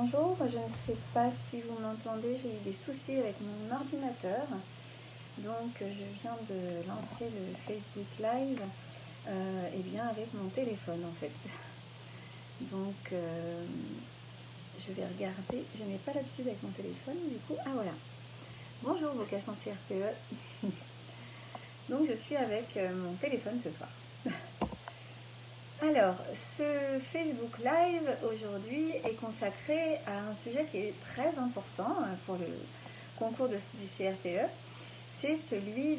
bonjour, je ne sais pas si vous m'entendez, j'ai eu des soucis avec mon ordinateur. Donc je viens de lancer le Facebook Live et bien avec mon téléphone en fait. Donc je vais regarder, je n'ai pas l'habitude avec mon téléphone du coup. Ah voilà. Bonjour Vocation CRPE. Donc je suis avec mon téléphone ce soir. Alors, ce Facebook Live aujourd'hui est consacré à un sujet qui est très important pour le concours du CRPE, c'est celui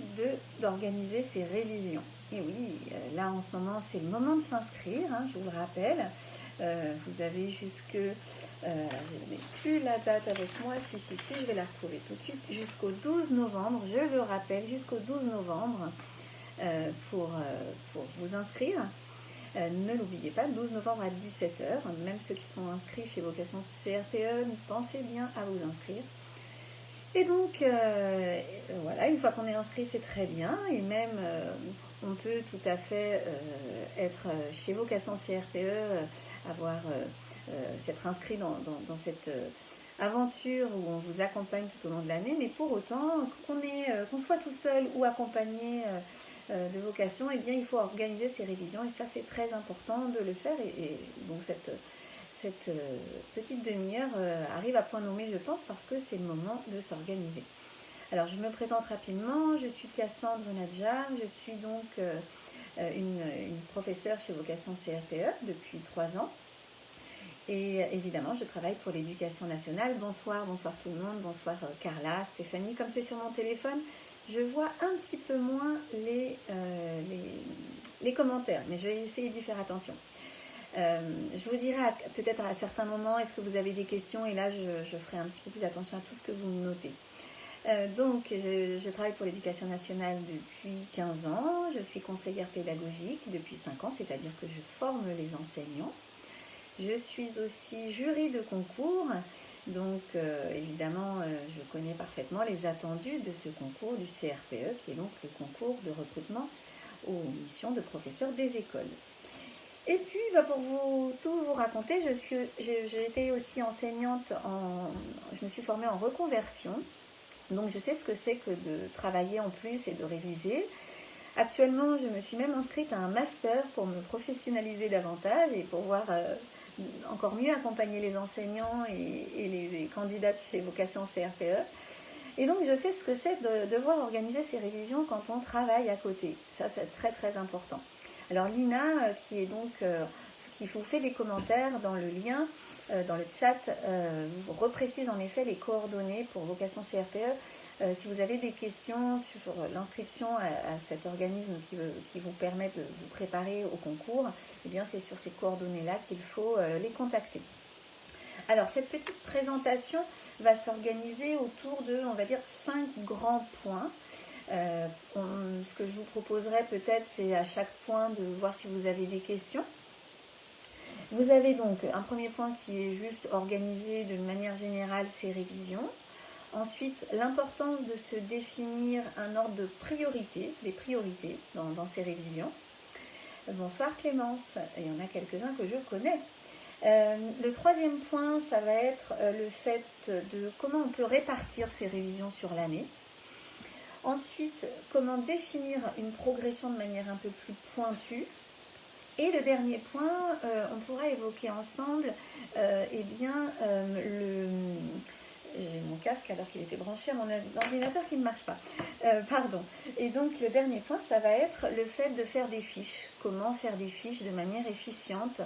d'organiser ses révisions. Et oui, là en ce moment, c'est le moment de s'inscrire, je vous le rappelle. Vous avez jusque, je n'ai plus la date avec moi, si, je vais la retrouver tout de suite, jusqu'au 12 novembre, je le rappelle, jusqu'au 12 novembre pour vous inscrire. Ne l'oubliez pas, 12 novembre à 17h, même ceux qui sont inscrits chez Vocation CRPE, pensez bien à vous inscrire. Et donc, voilà, une fois qu'on est inscrit, c'est très bien. Et même, on peut tout à fait être chez Vocation CRPE, s'être inscrit dans cette aventure où on vous accompagne tout au long de l'année. Mais pour autant, qu'on soit tout seul ou accompagné de vocation, eh bien, il faut organiser ses révisions. Et ça, c'est très important de le faire. Et donc, cette petite demi-heure arrive à point nommé, je pense, parce que c'est le moment de s'organiser. Alors, je me présente rapidement. Je suis Cassandre Nadjar. Je suis donc une professeure chez Vocation CRPE depuis 3 ans. Et évidemment, je travaille pour l'éducation nationale. Bonsoir tout le monde. Bonsoir Carla, Stéphanie. Comme c'est sur mon téléphone, je vois un petit peu moins les commentaires, mais je vais essayer d'y faire attention. Je vous dirai peut-être à certains moments, est-ce que vous avez des questions, et là je ferai un petit peu plus attention à tout ce que vous notez. Donc je travaille pour l'éducation nationale depuis 15 ans, je suis conseillère pédagogique depuis 5 ans, c'est-à-dire que je forme les enseignants. Je suis aussi jury de concours, donc évidemment je connais parfaitement les attendus de ce concours du CRPE, qui est donc le concours de recrutement aux missions de professeurs des écoles. Et puis, pour tout vous raconter, j'ai été aussi enseignante, je me suis formée en reconversion. Donc, je sais ce que c'est que de travailler en plus et de réviser. Actuellement, je me suis même inscrite à un master pour me professionnaliser davantage et pour pouvoir encore mieux accompagner les enseignants et les candidats chez Vocation CRPE. Et donc, je sais ce que c'est de devoir organiser ses révisions quand on travaille à côté. Ça, c'est très, très important. Alors Lina, qui vous fait des commentaires dans le lien, dans le chat, vous reprécise en effet les coordonnées pour Vocation CRPE. Si vous avez des questions sur l'inscription à cet organisme qui vous permet de vous préparer au concours, eh bien c'est sur ces coordonnées-là qu'il faut les contacter. Alors cette petite présentation va s'organiser autour de, on va dire, 5 grands points. Ce que je vous proposerai peut-être, c'est à chaque point de voir si vous avez des questions. Vous avez donc un premier point qui est juste organiser de manière générale ces révisions. Ensuite, l'importance de se définir un ordre de priorité, des priorités dans ces révisions. Bonsoir Clémence, il y en a quelques-uns que je connais. Le troisième point, ça va être le fait de comment on peut répartir ces révisions sur l'année. Ensuite, comment définir une progression de manière un peu plus pointue. Et le dernier point, on pourra évoquer ensemble j'ai mon casque alors qu'il était branché à mon ordinateur qui ne marche pas. Pardon. Et donc le dernier point, ça va être le fait de faire des fiches. Comment faire des fiches de manière efficiente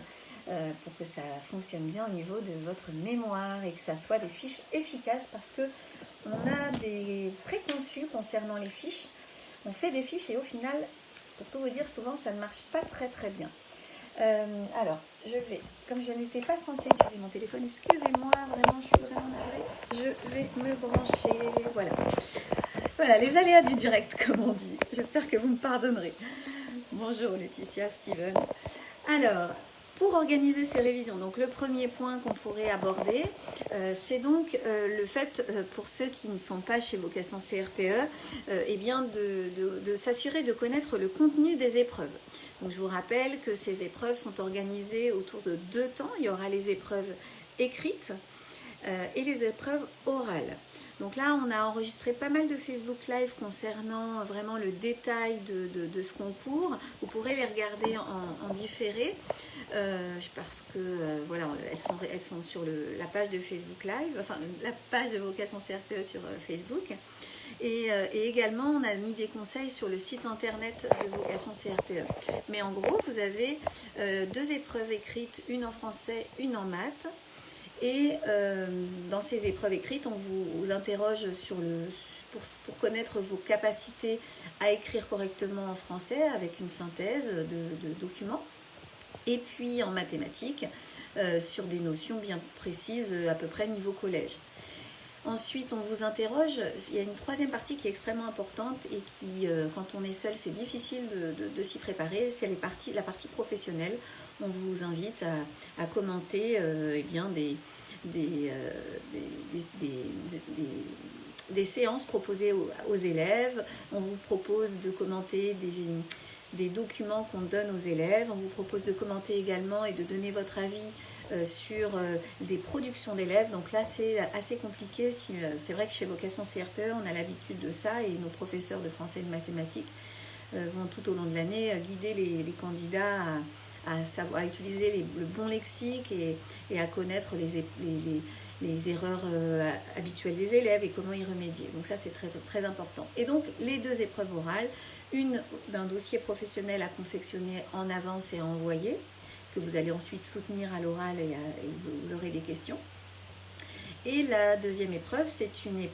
pour que ça fonctionne bien au niveau de votre mémoire et que ça soit des fiches efficaces, parce que on a des préconçus concernant les fiches. On fait des fiches et au final, pour tout vous dire, souvent ça ne marche pas très très bien. Alors, comme je n'étais pas censée utiliser mon téléphone, excusez-moi, vraiment, je suis vraiment navrée. Je vais me brancher, voilà, les aléas du direct, comme on dit. J'espère que vous me pardonnerez. Bonjour Laetitia, Steven. Alors, pour organiser ces révisions, donc le premier point qu'on pourrait aborder, c'est donc le fait, pour ceux qui ne sont pas chez Vocation CRPE, de s'assurer de connaître le contenu des épreuves. Donc je vous rappelle que ces épreuves sont organisées autour de 2 temps. Il y aura les épreuves écrites et les épreuves orales. Donc là, on a enregistré pas mal de Facebook Live concernant vraiment le détail de ce concours. Vous pourrez les regarder en différé parce que voilà, elles sont sur la page de Facebook Live, enfin la page de Vocation CRPE sur Facebook. Et également, on a mis des conseils sur le site internet de Vocation CRPE. Mais en gros, vous avez 2 épreuves écrites, une en français, une en maths. Et dans ces épreuves écrites, on vous interroge pour connaître vos capacités à écrire correctement en français avec une synthèse de documents. Et puis en mathématiques, sur des notions bien précises, à peu près niveau collège. Ensuite, on vous interroge, il y a une 3e partie qui est extrêmement importante et qui, quand on est seul, c'est difficile de s'y préparer, c'est la partie professionnelle. On vous invite à commenter des séances proposées aux élèves. On vous propose de commenter des documents qu'on donne aux élèves. On vous propose de commenter également et de donner votre avis sur des productions d'élèves. Donc là, c'est assez compliqué. C'est vrai que chez Vocation CRPE, on a l'habitude de ça et nos professeurs de français et de mathématiques vont tout au long de l'année guider les candidats à utiliser le bon lexique et à connaître les erreurs habituelles des élèves et comment y remédier. Donc ça, c'est très, très important. Et donc, les 2 épreuves orales, une d'un dossier professionnel à confectionner en avance et à envoyer, que vous allez ensuite soutenir à l'oral et vous aurez des questions. Et la 2e épreuve, c'est une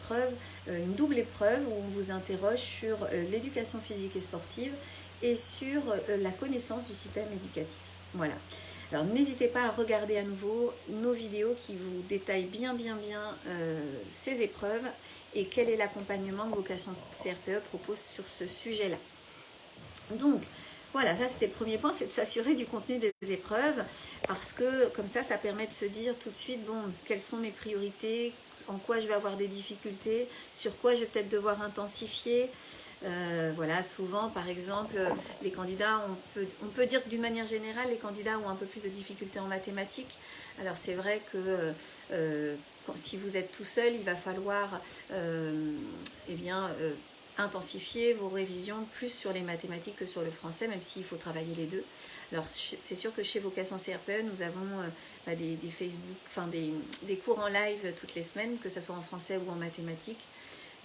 double épreuve où on vous interroge sur l'éducation physique et sportive et sur la connaissance du système éducatif. Voilà. Alors n'hésitez pas à regarder à nouveau nos vidéos qui vous détaillent bien ces épreuves et quel est l'accompagnement que Vocation CRPE propose sur ce sujet-là. Donc, voilà, ça c'était le premier point, c'est de s'assurer du contenu des épreuves, parce que comme ça permet de se dire tout de suite, bon, quelles sont mes priorités, en quoi je vais avoir des difficultés, sur quoi je vais peut-être devoir intensifier. Voilà, souvent par exemple, les candidats, on peut dire que d'une manière générale, les candidats ont un peu plus de difficultés en mathématiques. Alors c'est vrai que si vous êtes tout seul, il va falloir intensifier vos révisions plus sur les mathématiques que sur le français, même s'il faut travailler les deux. Alors c'est sûr que chez Vocation CRPE, nous avons des Facebook, enfin des cours en live toutes les semaines, que ce soit en français ou en mathématiques.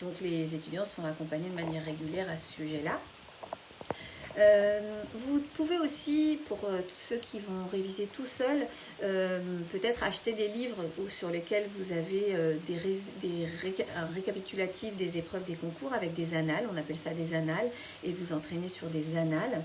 Donc les étudiants sont accompagnés de manière régulière à ce sujet-là. Vous pouvez aussi, pour ceux qui vont réviser tout seuls, peut-être acheter des livres sur lesquels vous avez un récapitulatif des épreuves des concours avec des annales, on appelle ça des annales, et vous entraînez sur des annales.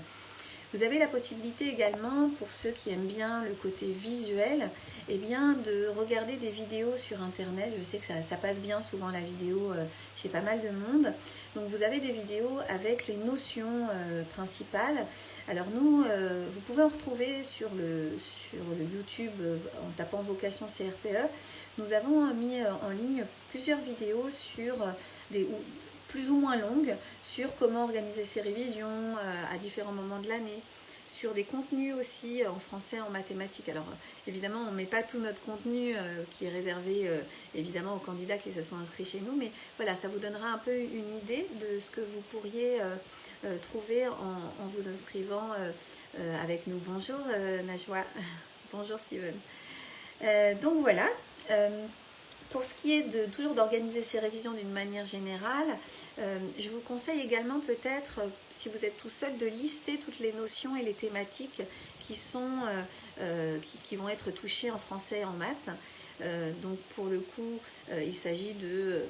Vous avez la possibilité également, pour ceux qui aiment bien le côté visuel, de regarder des vidéos sur internet. Je sais que ça passe bien souvent la vidéo chez pas mal de monde. Donc vous avez des vidéos avec les notions principales. Alors nous, vous pouvez en retrouver sur le YouTube en tapant Vocation CRPE. Nous avons mis en ligne plusieurs vidéos sur plus ou moins longues sur comment organiser ses révisions à différents moments de l'année, sur des contenus aussi en français, en mathématiques. Alors évidemment, on ne met pas tout notre contenu qui est réservé évidemment aux candidats qui se sont inscrits chez nous, mais voilà, ça vous donnera un peu une idée de ce que vous pourriez trouver en vous inscrivant avec nous. Bonjour Najwa, bonjour Steven. Donc voilà. Pour ce qui est toujours d'organiser ces révisions d'une manière générale, je vous conseille également peut-être, si vous êtes tout seul, de lister toutes les notions et les thématiques qui vont être touchées en français et en maths. Donc pour le coup, il s'agit de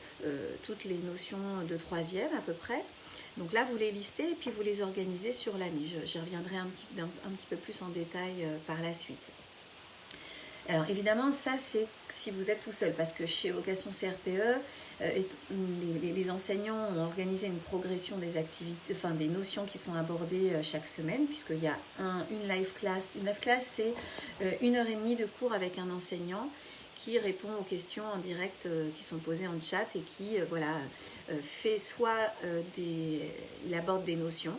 toutes les notions de 3e à peu près. Donc là, vous les listez et puis vous les organisez sur l'année. J'y reviendrai un petit peu plus en détail par la suite. Alors évidemment, ça c'est si vous êtes tout seul, parce que chez Vocation CRPE, les enseignants ont organisé une progression des activités, enfin des notions qui sont abordées chaque semaine, puisqu'il y a une live class. Une live class, c'est 1h30 de cours avec un enseignant qui répond aux questions en direct qui sont posées en chat et qui fait soit il aborde des notions.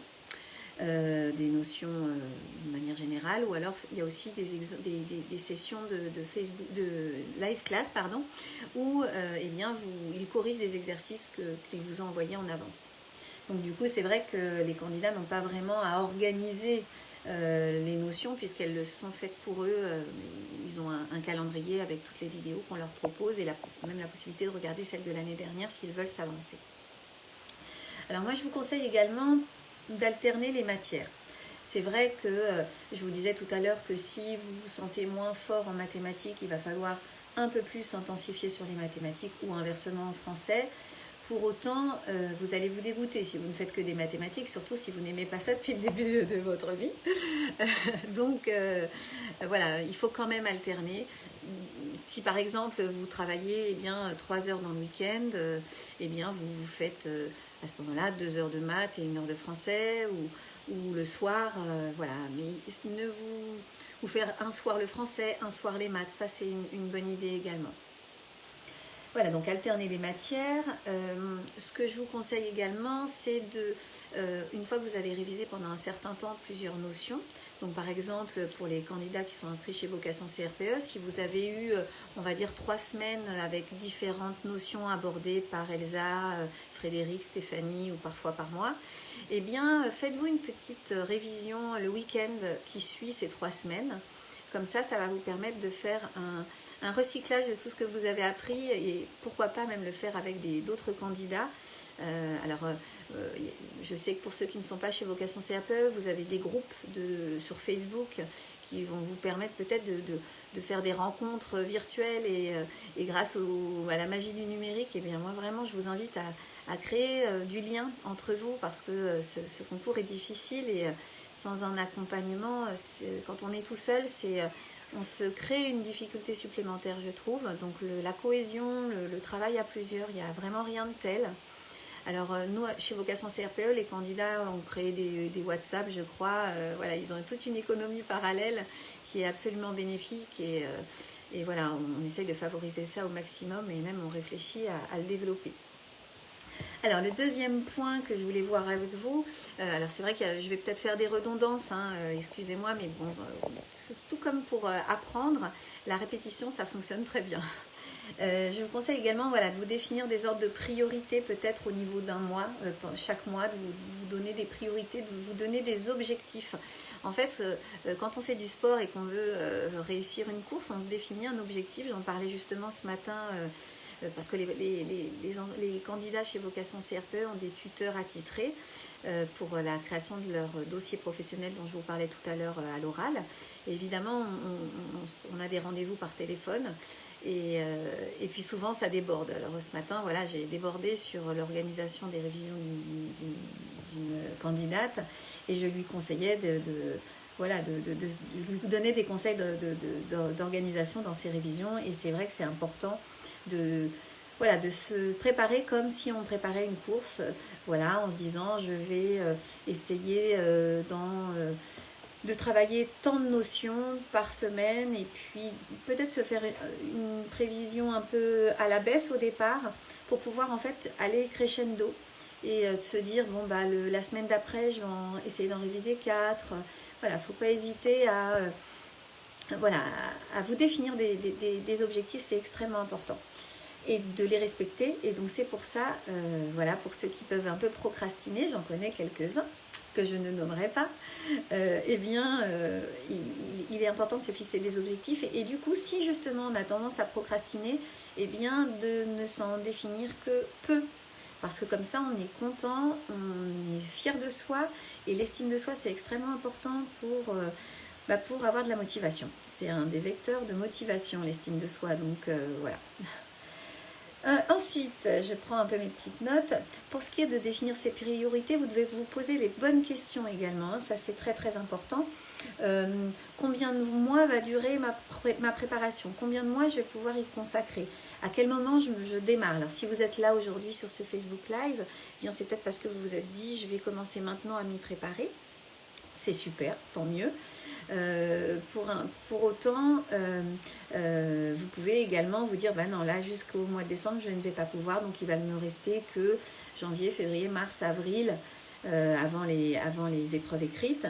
des notions de manière générale, ou alors il y a aussi des sessions de Facebook, de live class, pardon, où eh bien, il corrige des exercices qu'il vous a envoyés en avance. Donc du coup, c'est vrai que les candidats n'ont pas vraiment à organiser les notions puisqu'elles le sont faites pour eux. Ils ont un calendrier avec toutes les vidéos qu'on leur propose et même la possibilité de regarder celles de l'année dernière s'ils veulent s'avancer. Alors moi, je vous conseille également d'alterner les matières. C'est vrai que je vous disais tout à l'heure que si vous vous sentez moins fort en mathématiques, il va falloir un peu plus s'intensifier sur les mathématiques ou inversement en français. Pour autant, vous allez vous dégoûter si vous ne faites que des mathématiques, surtout si vous n'aimez pas ça depuis le début de votre vie. Donc, voilà, il faut quand même alterner. Si par exemple, vous travaillez 3 heures dans le week-end, eh bien, vous faites à ce moment-là 2 heures de maths et 1 heure de français, ou le soir, voilà. Mais ne vous faire un soir le français, un soir les maths, ça c'est une bonne idée également. Voilà, donc alterner les matières. Ce que je vous conseille également, c'est une fois que vous avez révisé pendant un certain temps plusieurs notions, donc par exemple pour les candidats qui sont inscrits chez Vocation CRPE, si vous avez eu, on va dire 3 semaines avec différentes notions abordées par Elsa, Frédéric, Stéphanie ou parfois par moi, eh bien faites-vous une petite révision le week-end qui suit ces 3 semaines. Comme ça va vous permettre de faire un recyclage de tout ce que vous avez appris et pourquoi pas même le faire avec d'autres candidats. Je sais que pour ceux qui ne sont pas chez Vocation CRPE, vous avez des groupes sur Facebook qui vont vous permettre peut-être de faire des rencontres virtuelles et grâce à la magie du numérique, eh bien moi vraiment je vous invite à créer du lien entre vous parce que ce concours est difficile et sans un accompagnement, quand on est tout seul, on se crée une difficulté supplémentaire, je trouve. Donc la cohésion, le travail à plusieurs, il n'y a vraiment rien de tel. Alors nous, chez Vocation CRPE, les candidats ont créé des WhatsApp, je crois. Voilà, ils ont toute une économie parallèle qui est absolument bénéfique et voilà, on essaye de favoriser ça au maximum et même on réfléchit à le développer. Alors le deuxième point que je voulais voir avec vous, alors c'est vrai que je vais peut-être faire des redondances, excusez-moi, mais bon, tout comme pour apprendre, la répétition ça fonctionne très bien. Je vous conseille également de vous définir des ordres de priorité peut-être au niveau d'un mois, chaque mois, de vous donner des priorités, de vous donner des objectifs. En fait, quand on fait du sport et qu'on veut réussir une course, on se définit un objectif. J'en parlais justement ce matin parce que les candidats chez Vocation CRPE ont des tuteurs attitrés pour la création de leur dossier professionnel dont je vous parlais tout à l'heure à l'oral. Évidemment, on a des rendez-vous par téléphone. Et puis souvent ça déborde. Alors ce matin, voilà, j'ai débordé sur l'organisation des révisions d'une candidate et je lui conseillais de lui donner des conseils d'organisation dans ses révisions. Et c'est vrai que c'est important de se préparer comme si on préparait une course, en se disant je vais essayer de travailler tant de notions par semaine et puis peut-être se faire une prévision un peu à la baisse au départ pour pouvoir en fait aller crescendo et se dire la semaine d'après je vais essayer d'en réviser 4. Voilà, faut pas hésiter à vous définir des objectifs, c'est extrêmement important et de les respecter. Et donc c'est pour ça, pour ceux qui peuvent un peu procrastiner, j'en connais quelques-uns que je ne nommerai pas, il est important de se fixer des objectifs et du coup, si justement on a tendance à procrastiner, de ne s'en définir que peu. Parce que comme ça, on est content, on est fier de soi et l'estime de soi, c'est extrêmement important pour avoir de la motivation. C'est un des vecteurs de motivation, l'estime de soi, donc voilà. Ensuite, je prends un peu mes petites notes. Pour ce qui est de définir ses priorités, vous devez vous poser les bonnes questions également. Ça, c'est très très important. Combien de mois va durer ma préparation? Combien de mois je vais pouvoir y consacrer? À quel moment je démarre? Alors, si vous êtes là aujourd'hui sur ce Facebook Live, c'est peut-être parce que vous vous êtes dit, je vais commencer maintenant à m'y préparer. C'est super, tant mieux. Pour autant, vous pouvez également vous dire, non, là, jusqu'au mois de décembre, je ne vais pas pouvoir, donc il va me rester que janvier, février, mars, avril. avant les épreuves écrites.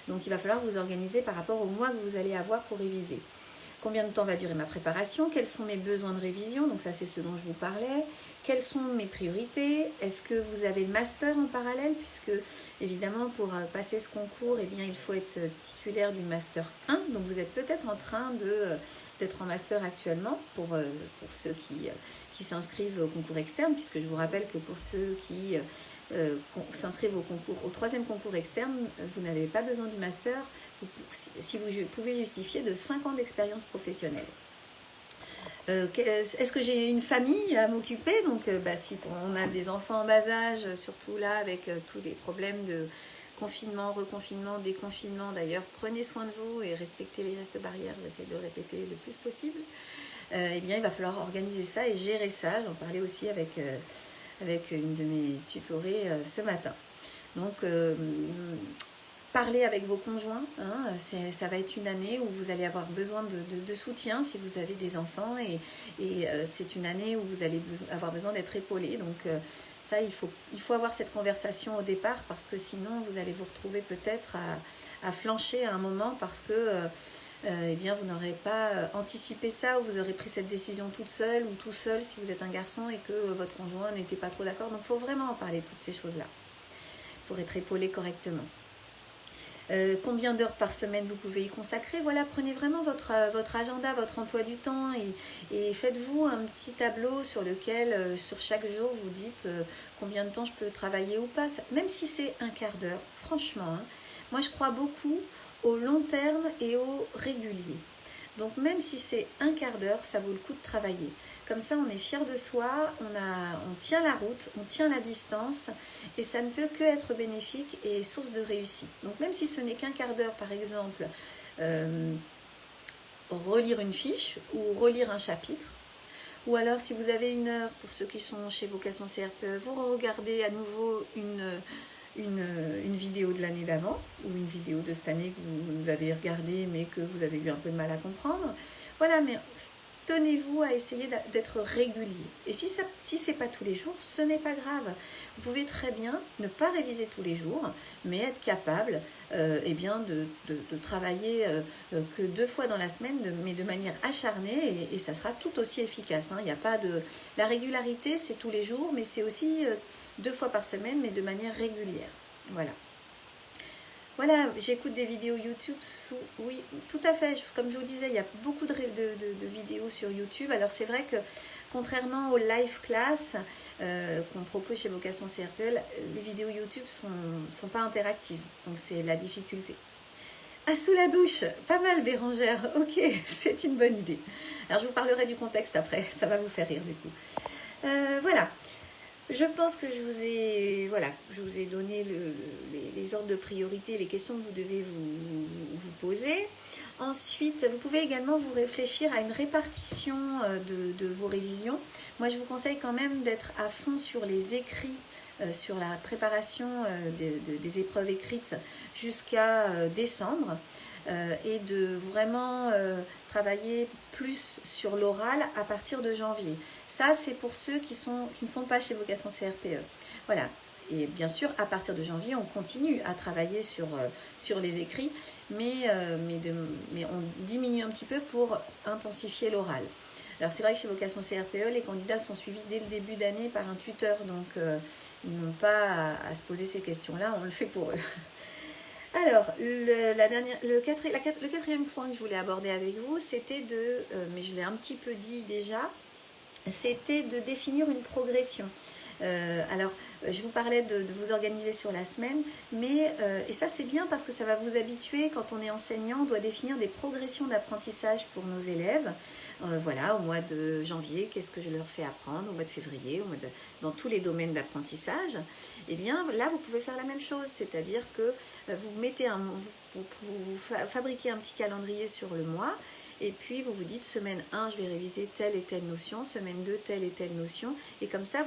Donc il va falloir vous organiser par rapport au mois que vous allez avoir pour réviser. Combien de temps va durer ma préparation? Quels sont mes besoins de révision? Donc ça, c'est ce dont je vous parlais. Quelles sont mes priorités? Est-ce que vous avez le master en parallèle? Puisque, évidemment, pour passer ce concours, eh bien, il faut être titulaire du master 1. Donc vous êtes peut-être en train d'être en master actuellement pour ceux qui s'inscrivent au concours externe, puisque je vous rappelle que pour ceux qui s'inscrivent au troisième concours externe, vous n'avez pas besoin du master si vous pouvez justifier de 5 ans d'expérience professionnelle. Est-ce que j'ai une famille à m'occuper? Donc si on a des enfants en bas âge, surtout là avec tous les problèmes de confinement, reconfinement, déconfinement, d'ailleurs prenez soin de vous et respectez les gestes barrières, j'essaie de répéter le plus possible. Eh bien il va falloir organiser ça et gérer ça. J'en parlais aussi avec une de mes tutorées ce matin. Donc parlez avec vos conjoints, hein, ça va être une année où vous allez avoir besoin de soutien si vous avez des enfants et c'est une année où vous allez avoir besoin d'être épaulé. Donc ça, il faut avoir cette conversation au départ parce que sinon vous allez vous retrouver peut-être à flancher à un moment parce que eh bien, vous n'aurez pas anticipé ça ou vous aurez pris cette décision toute seule ou tout seul si vous êtes un garçon et que votre conjoint n'était pas trop d'accord. Donc il faut vraiment en parler de toutes ces choses-là pour être épaulé correctement. Combien d'heures par semaine vous pouvez y consacrer? Voilà, prenez vraiment votre agenda, votre emploi du temps et faites-vous un petit tableau sur lequel, sur chaque jour, vous dites combien de temps je peux travailler ou pas. Même si c'est un quart d'heure, franchement, hein, moi je crois beaucoup au long terme et au régulier. Donc même si c'est un quart d'heure, ça vaut le coup de travailler. Comme ça, on est fier de soi, on tient la route, on tient la distance et ça ne peut que être bénéfique et source de réussite. Donc même si ce n'est qu'un quart d'heure, par exemple, relire une fiche ou relire un chapitre, ou alors si vous avez une heure, pour ceux qui sont chez Vocation CRPE, vous regardez à nouveau une vidéo de l'année d'avant ou une vidéo de cette année que vous avez regardée mais que vous avez eu un peu de mal à comprendre. Voilà, mais tenez-vous à essayer d'être régulier. Et si ce n'est pas tous les jours, ce n'est pas grave. Vous pouvez très bien ne pas réviser tous les jours, mais être capable eh bien de travailler que 2 fois dans la semaine, mais de manière acharnée, et ça sera tout aussi efficace. Hein. Il n'y a pas de... La régularité, c'est tous les jours, mais c'est aussi 2 fois par semaine, mais de manière régulière. Voilà. Voilà, j'écoute des vidéos YouTube. Oui, tout à fait. Comme je vous disais, il y a beaucoup de vidéos sur YouTube. Alors c'est vrai que contrairement aux live class qu'on propose chez Vocation CRPE, les vidéos YouTube sont pas interactives. Donc c'est la difficulté. Ah, sous la douche, pas mal Bérangère. Ok, c'est une bonne idée. Alors je vous parlerai du contexte après, ça va vous faire rire du coup. Voilà. Je pense que je vous ai donné les ordres de priorité, les questions que vous devez vous poser. Ensuite, vous pouvez également vous réfléchir à une répartition de vos révisions. Moi, je vous conseille quand même d'être à fond sur les écrits, sur la préparation des épreuves écrites jusqu'à décembre. Et de vraiment travailler plus sur l'oral à partir de janvier. Ça, c'est pour ceux qui ne sont pas chez Vocation CRPE. Voilà. Et bien sûr, à partir de janvier, on continue à travailler sur les écrits, mais on diminue un petit peu pour intensifier l'oral. Alors c'est vrai que chez Vocation CRPE, les candidats sont suivis dès le début d'année par un tuteur, donc ils n'ont pas à se poser ces questions-là, on le fait pour eux. Alors, le quatrième point que je voulais aborder avec vous, c'était mais je l'ai un petit peu dit déjà, c'était de définir une progression. Alors, je vous parlais de vous organiser sur la semaine, et ça c'est bien parce que ça va vous habituer, quand on est enseignant, on doit définir des progressions d'apprentissage pour nos élèves. Voilà, au mois de janvier, qu'est-ce que je leur fais apprendre, au mois de février, dans tous les domaines d'apprentissage. Et bien là, vous pouvez faire la même chose, c'est-à-dire que vous mettez vous fabriquez un petit calendrier sur le mois et puis vous vous dites semaine 1 je vais réviser telle et telle notion, semaine 2 telle et telle notion, et comme ça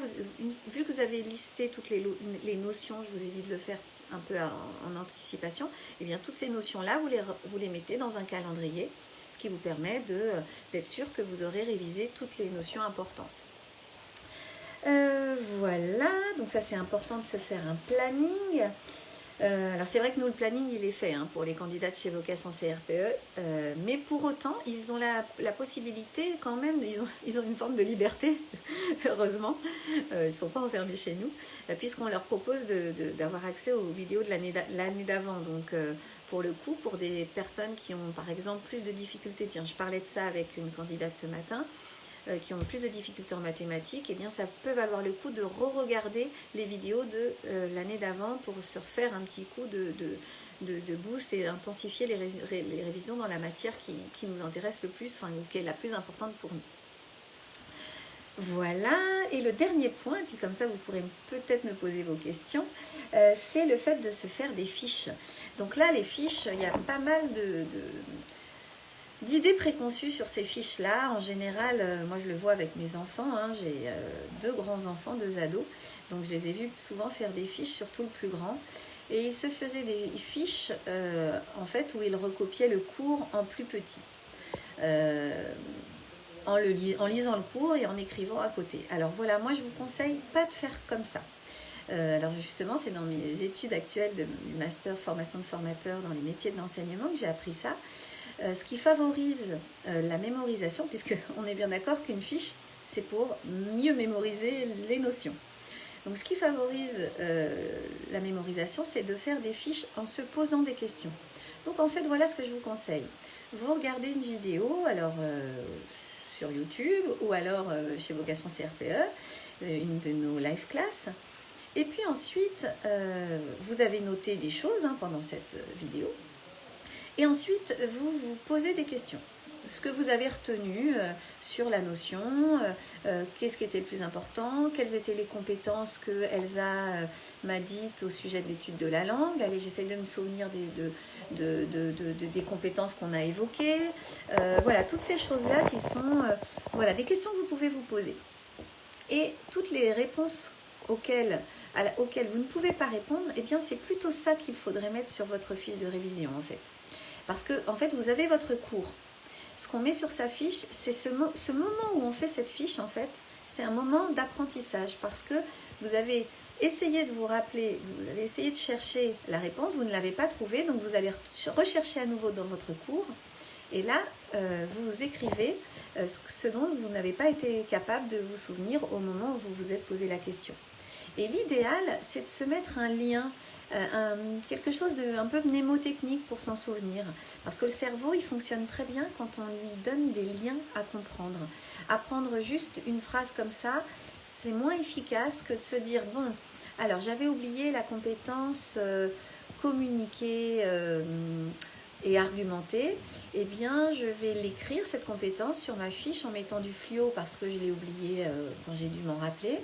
vu que vous avez listé toutes les notions, je vous ai dit de le faire un peu en anticipation, et bien toutes ces notions là vous les mettez dans un calendrier, ce qui vous permet d'être sûr que vous aurez révisé toutes les notions importantes. Voilà, donc ça c'est important de se faire un planning. Alors c'est vrai que nous le planning il est fait hein, pour les candidats de chez Vocation CRPE, mais pour autant ils ont la possibilité quand même, ils ont une forme de liberté, heureusement, ils ne sont pas enfermés chez nous, puisqu'on leur propose d'avoir accès aux vidéos de l'année d'avant. Donc pour le coup, pour des personnes qui ont par exemple plus de difficultés, tiens je parlais de ça avec une candidate ce matin, qui ont plus de difficultés en mathématiques, eh bien ça peut valoir le coup de re-regarder les vidéos de l'année d'avant pour se refaire un petit coup de boost et intensifier les révisions dans la matière qui nous intéresse le plus, enfin, qui est la plus importante pour nous. Voilà, et le dernier point, et puis comme ça vous pourrez peut-être me poser vos questions, c'est le fait de se faire des fiches. Donc là, les fiches, il y a pas mal d'idées préconçues sur ces fiches-là. En général, moi je le vois avec mes enfants, hein, j'ai 2 grands-enfants, 2 ados, donc je les ai vus souvent faire des fiches, surtout le plus grand, et ils se faisaient des fiches en fait où ils recopiaient le cours en plus petit. En lisant le cours et en écrivant à côté. Alors voilà, moi je vous conseille pas de faire comme ça. Alors justement, c'est dans mes études actuelles de master formation de formateur dans les métiers de l'enseignement que j'ai appris ça. Ce qui favorise la mémorisation, puisqu'on est bien d'accord qu'une fiche, c'est pour mieux mémoriser les notions. Donc ce qui favorise la mémorisation, c'est de faire des fiches en se posant des questions. Donc en fait, voilà ce que je vous conseille. Vous regardez une vidéo, alors sur YouTube ou alors chez Vocation CRPE, une de nos live classes. Et puis ensuite, vous avez noté des choses hein, pendant cette vidéo. Et ensuite, vous vous posez des questions. Ce que vous avez retenu sur la notion, qu'est-ce qui était le plus important, quelles étaient les compétences que Elsa m'a dites au sujet de l'étude de la langue. Allez, j'essaie de me souvenir des compétences qu'on a évoquées. Voilà, toutes ces choses-là qui sont voilà, des questions que vous pouvez vous poser. Et toutes les réponses auxquelles vous ne pouvez pas répondre, eh bien c'est plutôt ça qu'il faudrait mettre sur votre fiche de révision en fait. Parce que en fait, vous avez votre cours. Ce qu'on met sur sa fiche, c'est ce moment où on fait cette fiche, en fait, c'est un moment d'apprentissage parce que vous avez essayé de vous rappeler, vous avez essayé de chercher la réponse, vous ne l'avez pas trouvée, donc vous allez rechercher à nouveau dans votre cours et là, vous écrivez ce dont vous n'avez pas été capable de vous souvenir au moment où vous vous êtes posé la question. Et l'idéal, c'est de se mettre un lien, quelque chose un peu mnémotechnique pour s'en souvenir. Parce que le cerveau, il fonctionne très bien quand on lui donne des liens à comprendre. Apprendre juste une phrase comme ça, c'est moins efficace que de se dire, bon, alors j'avais oublié la compétence communiquer et argumenter, eh bien je vais l'écrire cette compétence sur ma fiche en mettant du fluo parce que je l'ai oublié quand j'ai dû m'en rappeler,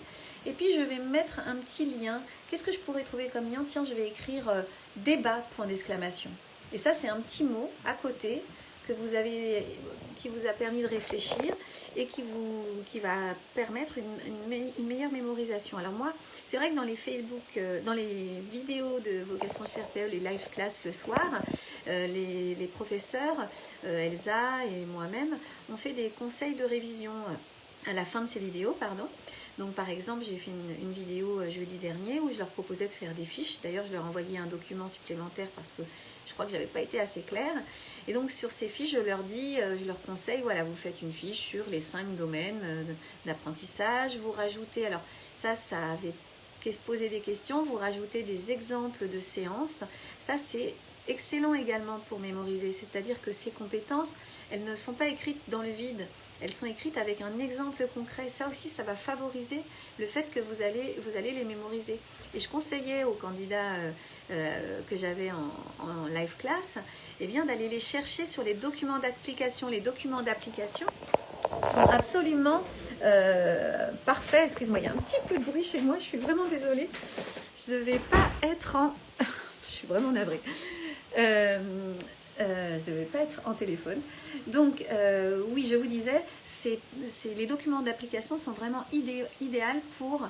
et puis je vais mettre un petit lien. Qu'est-ce que je pourrais trouver comme lien? Tiens, je vais écrire débat, point d'exclamation, et ça c'est un petit mot à côté qui vous a permis de réfléchir et qui va permettre une meilleure mémorisation. Alors moi, c'est vrai que dans les Facebook, dans les vidéos de Vocation CRPE, les live classes le soir, les professeurs, Elsa et moi-même, on fait des conseils de révision à la fin de ces vidéos, pardon. Donc par exemple, j'ai fait une vidéo jeudi dernier où je leur proposais de faire des fiches. D'ailleurs, je leur envoyais un document supplémentaire parce que je crois que j'avais pas été assez claire. Et donc sur ces fiches, je leur conseille, voilà, vous faites une fiche sur les 5 domaines d'apprentissage. Vous rajoutez, alors ça avait posé des questions, vous rajoutez des exemples de séances. Ça c'est excellent également pour mémoriser, c'est-à-dire que ces compétences, elles ne sont pas écrites dans le vide. Elles sont écrites avec un exemple concret. Ça aussi, ça va favoriser le fait que vous allez les mémoriser. Et je conseillais aux candidats que j'avais en live class, eh bien, d'aller les chercher sur les documents d'application. Les documents d'application sont absolument parfaits. Excuse-moi, il y a un petit peu de bruit chez moi. Je suis vraiment désolée. Je ne devais pas être en... je suis vraiment navrée. Je ne devais pas être en téléphone. Donc, oui, je vous disais, les documents d'application sont vraiment idéaux pour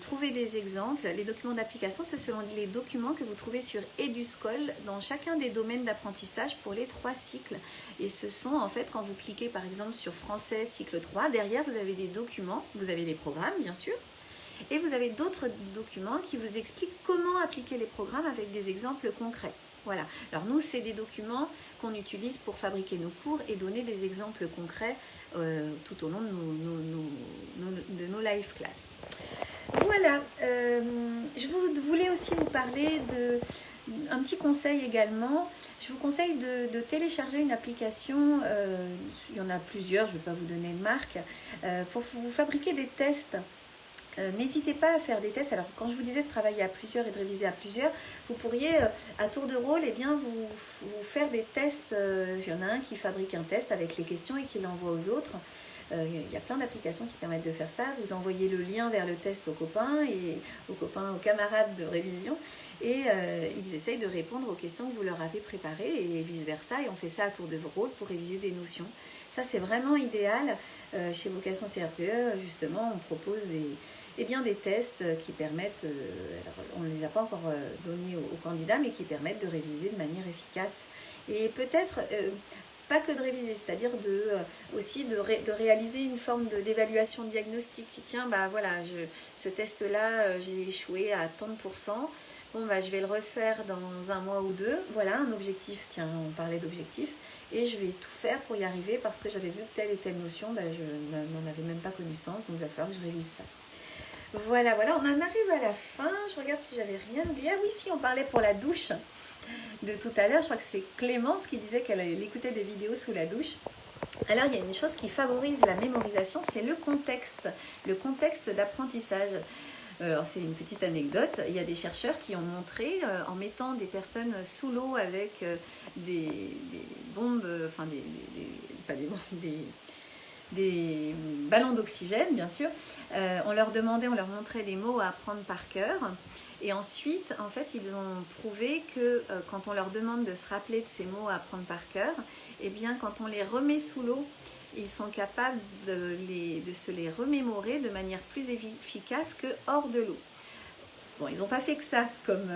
trouver des exemples. Les documents d'application, ce sont les documents que vous trouvez sur Eduscol dans chacun des domaines d'apprentissage pour les 3 cycles. Et ce sont, en fait, quand vous cliquez par exemple sur français cycle 3, derrière vous avez des documents, vous avez les programmes bien sûr, Et vous avez d'autres documents qui vous expliquent comment appliquer les programmes avec des exemples concrets. Voilà. Alors nous, c'est des documents qu'on utilise pour fabriquer nos cours et donner des exemples concrets tout au long de nos live class. Voilà. Je voulais aussi vous parler un petit conseil également. Je vous conseille de télécharger une application, il y en a plusieurs, je ne vais pas vous donner de marque, pour vous fabriquer des tests. N'hésitez pas à faire des tests. Alors quand je vous disais de travailler à plusieurs et de réviser à plusieurs, vous pourriez à tour de rôle vous faire des tests. Il y en a un qui fabrique un test avec les questions et qui l'envoie aux autres. Il y a plein d'applications qui permettent de faire ça. Vous envoyez le lien vers le test aux copains, aux camarades de révision, et ils essayent de répondre aux questions que vous leur avez préparées et vice versa, et on fait ça à tour de rôle pour réviser des notions. Ça, c'est vraiment idéal. Chez Vocation CRPE, justement, on propose des tests qui permettent, alors on ne les a pas encore donnés aux candidats, mais qui permettent de réviser de manière efficace. Et peut-être pas que de réviser, c'est-à-dire aussi de réaliser une forme d'évaluation diagnostique. Tiens, bah voilà, ce test-là, j'ai échoué à tant de pourcents. Bon, bah je vais le refaire dans un mois ou deux. Voilà un objectif, tiens, on parlait d'objectif. Et je vais tout faire pour y arriver parce que j'avais vu que telle et telle notion, bah, je n'en avais même pas connaissance, donc il va falloir que je révise ça. Voilà, on en arrive à la fin. Je regarde si j'avais rien oublié. Ah oui, si, on parlait pour la douche de tout à l'heure. Je crois que c'est Clémence qui disait qu'elle écoutait des vidéos sous la douche. Alors, il y a une chose qui favorise la mémorisation, c'est le contexte d'apprentissage. Alors, c'est une petite anecdote. Il y a des chercheurs qui ont montré, en mettant des personnes sous l'eau avec des bombes, enfin pas des bombes, des ballons d'oxygène, bien sûr. On leur montrait des mots à apprendre par cœur. Et ensuite, en fait, ils ont prouvé que quand on leur demande de se rappeler de ces mots à apprendre par cœur, eh bien, quand on les remet sous l'eau, ils sont capables de se les remémorer de manière plus efficace que hors de l'eau. Bon, ils n'ont pas fait que ça comme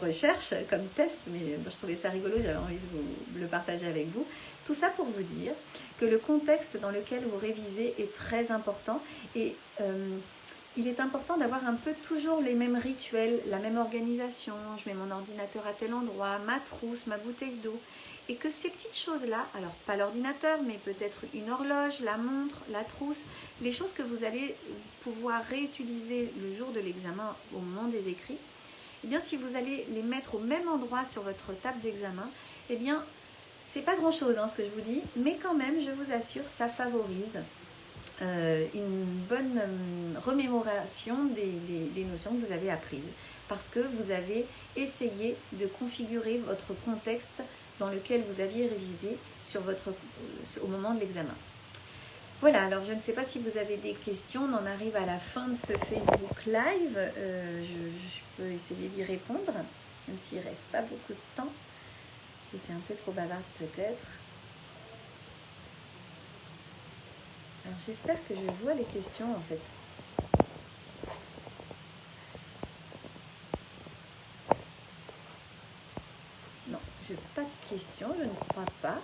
recherche, comme test, mais je trouvais ça rigolo, j'avais envie de le partager avec vous. Tout ça pour vous dire que le contexte dans lequel vous révisez est très important et il est important d'avoir un peu toujours les mêmes rituels, la même organisation. Je mets mon ordinateur à tel endroit, ma trousse, ma bouteille d'eau. Et que ces petites choses-là, alors pas l'ordinateur, mais peut-être une horloge, la montre, la trousse, les choses que vous allez pouvoir réutiliser le jour de l'examen au moment des écrits, eh bien si vous allez les mettre au même endroit sur votre table d'examen, eh bien c'est pas grand-chose ce que je vous dis, mais quand même, je vous assure, ça favorise une bonne remémoration des notions que vous avez apprises, parce que vous avez essayé de configurer votre contexte dans lequel vous aviez révisé au moment de l'examen. Voilà, alors je ne sais pas si vous avez des questions, on en arrive à la fin de ce Facebook Live, je peux essayer d'y répondre, même s'il ne reste pas beaucoup de temps. J'étais un peu trop bavarde peut-être. Alors j'espère que je vois les questions en fait. Non, je n'ai pas de questions, je ne crois pas.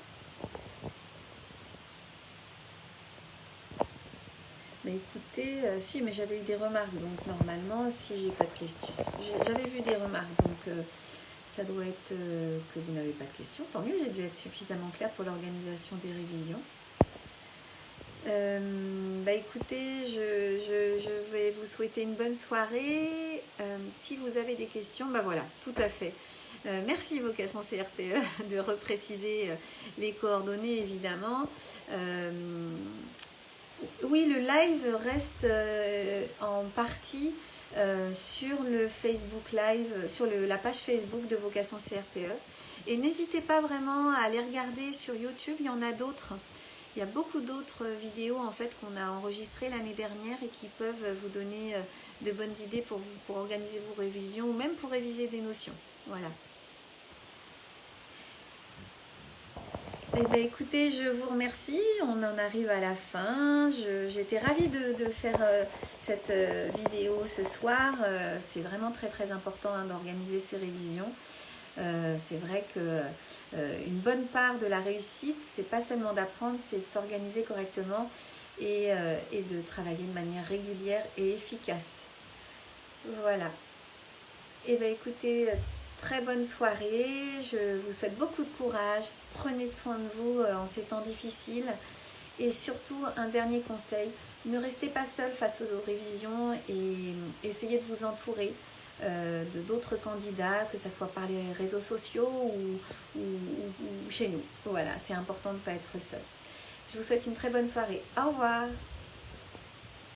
Mais écoutez, si, mais j'avais eu des remarques, donc normalement, si j'ai pas de questions, j'avais vu des remarques, donc ça doit être que vous n'avez pas de questions. Tant mieux, j'ai dû être suffisamment claire pour l'organisation des révisions. Écoutez, je vais vous souhaiter une bonne soirée. Si vous avez des questions, voilà, tout à fait. Merci Vocation CRPE de repréciser les coordonnées, évidemment. Oui, le live reste en partie sur le Facebook Live, sur la page Facebook de Vocation CRPE. Et n'hésitez pas vraiment à aller regarder sur YouTube, il y en a d'autres. Il y a beaucoup d'autres vidéos en fait qu'on a enregistrées l'année dernière et qui peuvent vous donner de bonnes idées pour organiser vos révisions ou même pour réviser des notions. Voilà. Eh bien, écoutez, je vous remercie. On en arrive à la fin. J'étais ravie de faire cette vidéo ce soir. C'est vraiment très très important d'organiser ces révisions. C'est vrai que une bonne part de la réussite, c'est pas seulement d'apprendre, c'est de s'organiser correctement et de travailler de manière régulière et efficace. Voilà. Et bien écoutez, très bonne soirée. Je vous souhaite beaucoup de courage. Prenez soin de vous en ces temps difficiles. Et surtout, un dernier conseil, ne restez pas seul face aux révisions et essayez de vous entourer de d'autres candidats, que ce soit par les réseaux sociaux ou chez nous. Voilà, c'est important de ne pas être seul. Je vous souhaite une très bonne soirée. Au revoir.